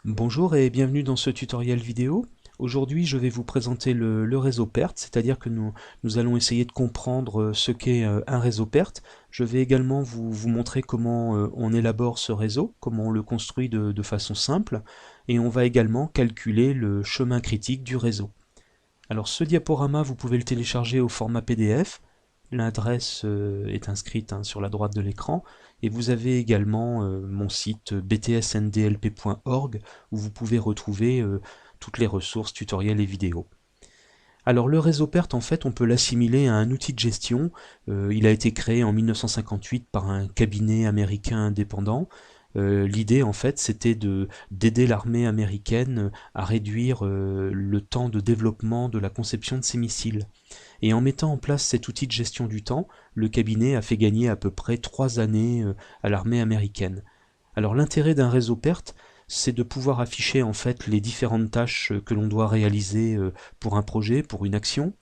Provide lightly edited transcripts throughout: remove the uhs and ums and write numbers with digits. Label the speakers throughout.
Speaker 1: Bonjour et bienvenue dans ce tutoriel vidéo. Aujourd'hui, je vais vous présenter le réseau PERT, c'est-à-dire que nous allons essayer de comprendre ce qu'est un réseau PERT. Je vais également vous montrer comment on élabore ce réseau, comment on le construit de façon simple, et on va également calculer le chemin critique du réseau. Alors ce diaporama, vous pouvez le télécharger au format PDF. L'adresse est inscrite sur la droite de l'écran et vous avez également mon site btsndlp.org où vous pouvez retrouver toutes les ressources, tutoriels et vidéos. Alors le réseau PERT, en fait, on peut l'assimiler à un outil de gestion. Il a été créé en 1958 par un cabinet américain indépendant. L'idée, en fait, c'était d'aider l'armée américaine à réduire le temps de développement de la conception de ses missiles. Et en mettant en place cet outil de gestion du temps, le cabinet a fait gagner à peu près 3 années à l'armée américaine. Alors l'intérêt d'un réseau PERT, c'est de pouvoir afficher en fait les différentes tâches que l'on doit réaliser pour un projet, pour une action.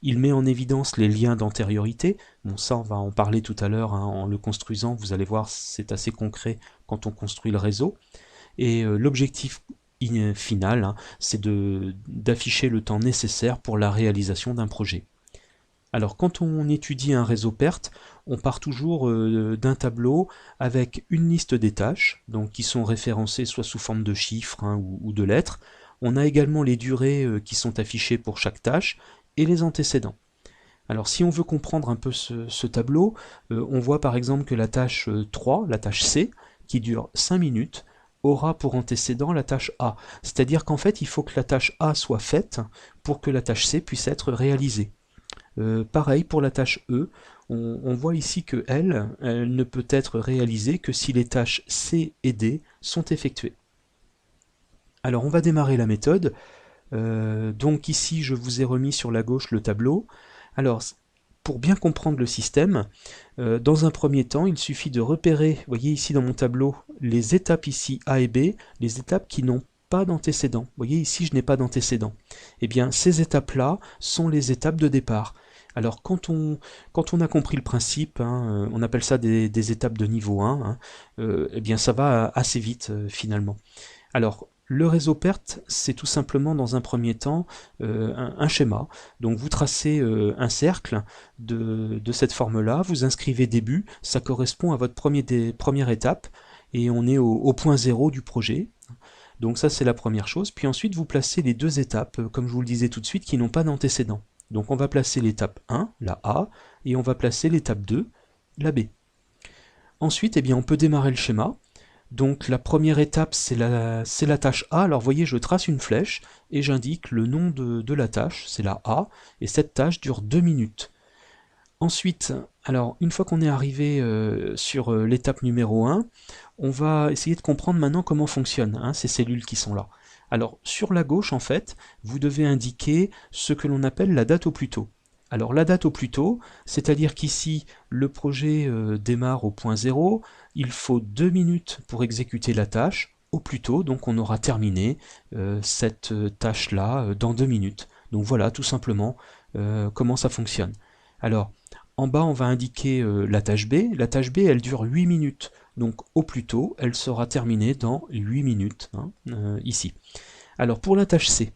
Speaker 1: Il met en évidence les liens d'antériorité. Bon, ça, on va en parler tout à l'heure en le construisant. Vous allez voir, c'est assez concret quand on construit le réseau. Et l'objectif final, c'est d'afficher le temps nécessaire pour la réalisation d'un projet. Alors quand on étudie un réseau PERT, on part toujours d'un tableau avec une liste des tâches, donc qui sont référencées soit sous forme de chiffres ou de lettres. On a également les durées qui sont affichées pour chaque tâche et les antécédents. Alors si on veut comprendre un peu ce tableau, on voit par exemple que la tâche 3, la tâche C, qui dure 5 minutes, aura pour antécédent la tâche A. C'est-à-dire qu'en fait, il faut que la tâche A soit faite pour que la tâche C puisse être réalisée. Pareil pour la tâche E, on voit ici que elle ne peut être réalisée que si les tâches C et D sont effectuées. Alors on va démarrer la méthode. Donc ici je vous ai remis sur la gauche le tableau. Alors pour bien comprendre le système, dans un premier temps il suffit de repérer, vous voyez ici dans mon tableau, les étapes ici A et B, les étapes qui n'ont pas d'antécédent. Vous voyez ici je n'ai pas d'antécédent. Eh bien ces étapes-là sont les étapes de départ. Alors quand on a compris le principe, on appelle ça des étapes de niveau 1, eh bien ça va assez vite finalement. Alors le réseau PERT, c'est tout simplement dans un premier temps un schéma. Donc vous tracez un cercle de cette forme-là, vous inscrivez début, ça correspond à votre première étape, et on est au point zéro du projet. Donc ça c'est la première chose. Puis ensuite vous placez les deux étapes, comme je vous le disais tout de suite, qui n'ont pas d'antécédent. Donc on va placer l'étape 1, la A, et on va placer l'étape 2, la B. Ensuite, eh bien, on peut démarrer le schéma. Donc la première étape, c'est la tâche A. Alors vous voyez, je trace une flèche et j'indique le nom de la tâche, c'est la A, et cette tâche dure 2 minutes. Ensuite, alors une fois qu'on est arrivé sur l'étape numéro 1, on va essayer de comprendre maintenant comment fonctionnent ces cellules qui sont là. Alors sur la gauche, en fait, vous devez indiquer ce que l'on appelle la date au plus tôt. Alors la date au plus tôt, c'est-à-dire qu'ici, le projet démarre au point 0, il faut 2 minutes pour exécuter la tâche, au plus tôt, donc on aura terminé cette tâche-là dans 2 minutes. Donc voilà, tout simplement, comment ça fonctionne. Alors, en bas, on va indiquer la tâche B. La tâche B, elle dure 8 minutes. Donc, au plus tôt, elle sera terminée dans 8 minutes, ici. Alors, pour la tâche C,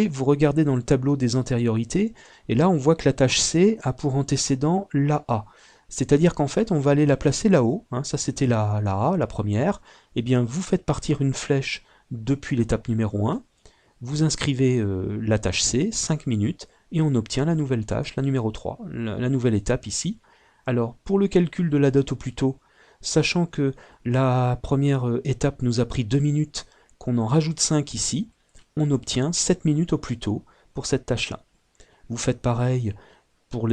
Speaker 1: vous regardez dans le tableau des antériorités, et là, on voit que la tâche C a pour antécédent la A. C'est-à-dire qu'en fait, on va aller la placer là-haut. Ça, c'était la A, la première. Eh bien, vous faites partir une flèche depuis l'étape numéro 1. Vous inscrivez la tâche C, 5 minutes, et on obtient la nouvelle tâche, la numéro 3, la nouvelle étape ici. Alors, pour le calcul de la date au plus tôt, sachant que la première étape nous a pris 2 minutes, qu'on en rajoute 5 ici, on obtient 7 minutes au plus tôt pour cette tâche-là. Vous faites pareil pour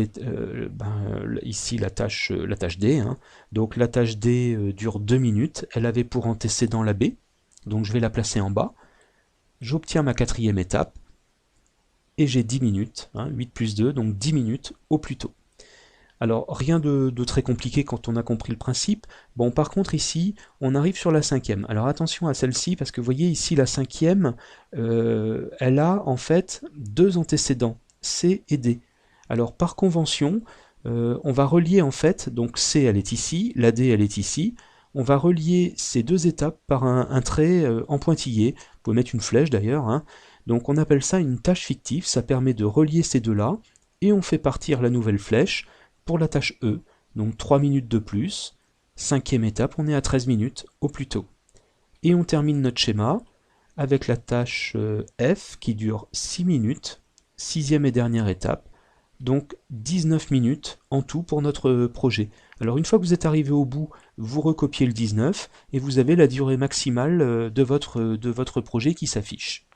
Speaker 1: ici la tâche D. Donc la tâche D dure 2 minutes, elle avait pour antécédent la B, donc je vais la placer en bas. J'obtiens ma quatrième étape, et j'ai 10 minutes, 8 plus 2, donc 10 minutes au plus tôt. Alors rien de très compliqué quand on a compris le principe. Bon, par contre ici, on arrive sur la cinquième. Alors attention à celle-ci, parce que vous voyez ici la cinquième, elle a en fait deux antécédents, C et D. Alors par convention, on va relier en fait, donc C elle est ici, la D elle est ici, on va relier ces deux étapes par un trait en pointillé. Vous pouvez mettre une flèche d'ailleurs, hein. Donc on appelle ça une tâche fictive, ça permet de relier ces deux-là, et on fait partir la nouvelle flèche pour la tâche E. Donc 3 minutes de plus, cinquième étape, on est à 13 minutes au plus tôt. Et on termine notre schéma avec la tâche F qui dure 6 minutes, sixième et dernière étape, donc 19 minutes en tout pour notre projet. Alors une fois que vous êtes arrivé au bout, vous recopiez le 19 et vous avez la durée maximale de votre projet qui s'affiche.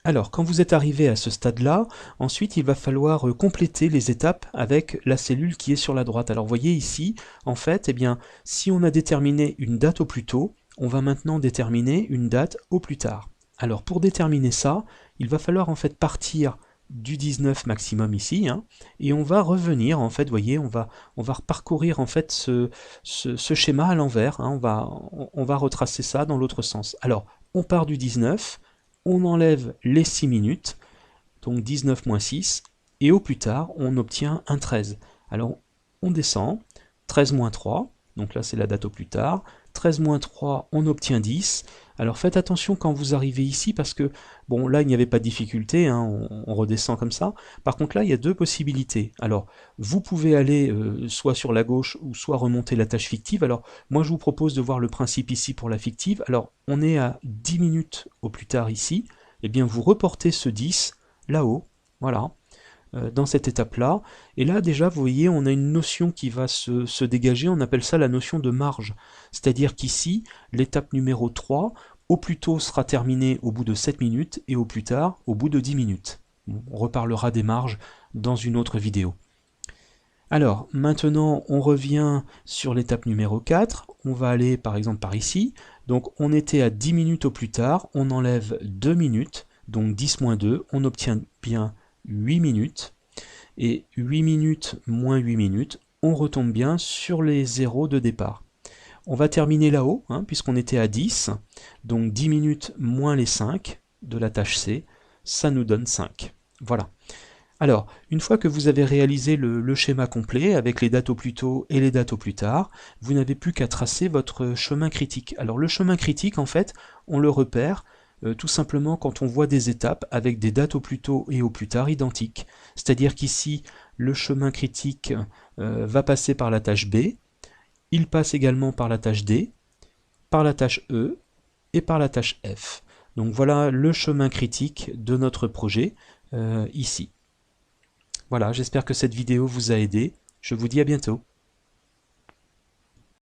Speaker 1: Alors, quand vous êtes arrivé à ce stade-là, ensuite il va falloir compléter les étapes avec la cellule qui est sur la droite. Alors, vous voyez ici, en fait, eh bien, si on a déterminé une date au plus tôt, on va maintenant déterminer une date au plus tard. Alors, pour déterminer ça, il va falloir en fait partir du 19 maximum ici, hein, et on va revenir, en fait, vous voyez, on va reparcourir en fait ce schéma à l'envers, hein, on va retracer ça dans l'autre sens. Alors, on part du 19, on enlève les 6 minutes, donc 19 moins 6, et au plus tard, on obtient un 13. Alors, on descend, 13 moins 3, donc là c'est la date au plus tard, 13 moins 3, on obtient 10. Alors faites attention quand vous arrivez ici, parce que, bon, là il n'y avait pas de difficulté, hein, on redescend comme ça. Par contre là, il y a deux possibilités. Alors, vous pouvez aller soit sur la gauche, ou soit remonter la tâche fictive. Alors, moi je vous propose de voir le principe ici pour la fictive. Alors, on est à 10 minutes au plus tard ici. Eh bien, vous reportez ce 10 là-haut, voilà, dans cette étape-là. Et là, déjà, vous voyez, on a une notion qui va se dégager, on appelle ça la notion de marge. C'est-à-dire qu'ici, l'étape numéro 3, au plus tôt sera terminée au bout de 7 minutes, et au plus tard, au bout de 10 minutes. On reparlera des marges dans une autre vidéo. Alors, maintenant, on revient sur l'étape numéro 4. On va aller, par exemple, par ici. Donc, on était à 10 minutes au plus tard. On enlève 2 minutes. Donc, 10 moins 2. On obtient bien 8 minutes. Et 8 minutes moins 8 minutes, on retombe bien sur les zéros de départ. On va terminer là-haut, hein, puisqu'on était à 10. Donc, 10 minutes moins les 5 de la tâche C. Ça nous donne 5. Voilà. Alors, une fois que vous avez réalisé le schéma complet avec les dates au plus tôt et les dates au plus tard, vous n'avez plus qu'à tracer votre chemin critique. Alors le chemin critique, en fait, on le repère tout simplement quand on voit des étapes avec des dates au plus tôt et au plus tard identiques. C'est-à-dire qu'ici, le chemin critique va passer par la tâche B, il passe également par la tâche D, par la tâche E et par la tâche F. Donc voilà le chemin critique de notre projet ici. Voilà, j'espère que cette vidéo vous a aidé. Je vous dis à bientôt.